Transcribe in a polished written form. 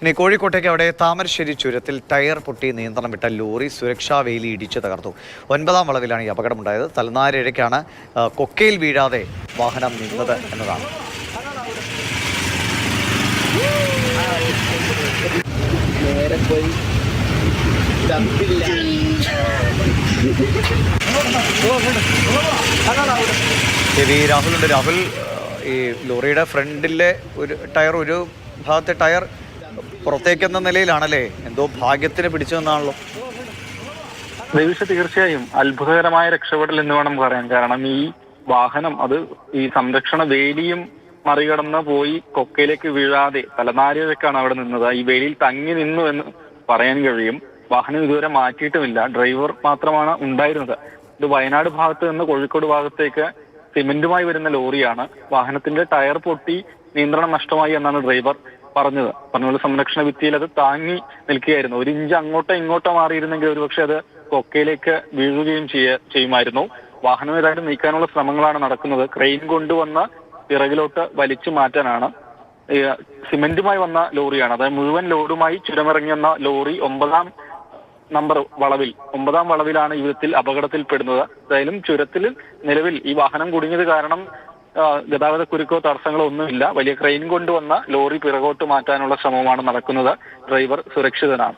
ഇനി കോഴിക്കോട്ടേക്ക് അവിടെ താമരശ്ശേരി ചുരത്തിൽ ടയർ പൊട്ടി നിയന്ത്രണം വിട്ട ലോറി സുരക്ഷാ വേലി ഇടിച്ച് തകർത്തു. 9ാം വളവിലാണ് ഈ അപകടമുണ്ടായത്. തലനാരിഴയ്ക്കാണ് കൊക്കയിൽ വീഴാതെ വാഹനം നിന്നത് എന്നതാണ്. രാഹുലുണ്ട്. രാഹുൽ, ഈ ലോറിയുടെ ഫ്രണ്ടിലെ ഒരു ഭാഗത്തെ ടയർ പുറത്തേക്കെന്ന നിലയിലാണല്ലേ? എന്തോ ഭാഗ്യത്തിന് പിടിച്ചതെന്നാണല്ലോ. തീർച്ചയായും അത്ഭുതകരമായ രക്ഷപ്പെടൽ എന്ന് വേണം പറയാൻ. കാരണം ഈ വാഹനം ഈ സംരക്ഷണ വേലിയും മറികടന്ന് പോയി കൊക്കയിലേക്ക് വീഴാതെ തലനാരിഴക്കാണ് അവിടെ നിന്നത്. ഈ വേലിയിൽ തങ്ങി നിന്നു എന്ന് പറയാൻ കഴിയും. വാഹനം ഇതുവരെ മാറ്റിയിട്ടുമില്ല. ഡ്രൈവർ മാത്രമാണ് ഉണ്ടായിരുന്നത്. ഇത് വയനാട് ഭാഗത്ത് നിന്ന് കോഴിക്കോട് ഭാഗത്തേക്ക് സിമെന്റുമായി വരുന്ന ലോറിയാണ്. വാഹനത്തിന്റെ ടയർ പൊട്ടി നിയന്ത്രണം നഷ്ടമായി എന്നാണ് ഡ്രൈവർ പറഞ്ഞത്. സംരക്ഷണ ഭിത്തിയിൽ അത് താങ്ങി നിൽക്കുകയായിരുന്നു. 1 ഇഞ്ച് അങ്ങോട്ടോ ഇങ്ങോട്ടോ മാറിയിരുന്നെങ്കിൽ ഒരുപക്ഷെ അത് കൊക്കയിലേക്ക് വീഴുകയും ചെയ്യുമായിരുന്നു. വാഹനം ഏതായാലും നീക്കാനുള്ള ശ്രമങ്ങളാണ് നടക്കുന്നത്. ക്രെയിൻ കൊണ്ടുവന്ന് പിറകിലോട്ട് വലിച്ചു മാറ്റാനാണ്. സിമെന്റുമായി വന്ന ലോറിയാണ്. അതായത് മുഴുവൻ ലോഡുമായി ചുരമിറങ്ങിയെന്ന ലോറി 9ാം വളവിലാണ് ഈ വിധത്തിൽ അപകടത്തിൽപ്പെടുന്നത്. എന്തായാലും ചുരത്തിൽ നിലവിൽ ഈ വാഹനം കുടുങ്ങിയത് കാരണം ഗതാഗത കുരുക്കോ തടസ്സങ്ങളോ ഒന്നുമില്ല. വലിയ ക്രെയിൻ കൊണ്ടുവന്ന ലോറി പിറകോട്ട് മാറ്റാനുള്ള ശ്രമമാണ് നടക്കുന്നത്. ഡ്രൈവർ സുരക്ഷിതനാണ്.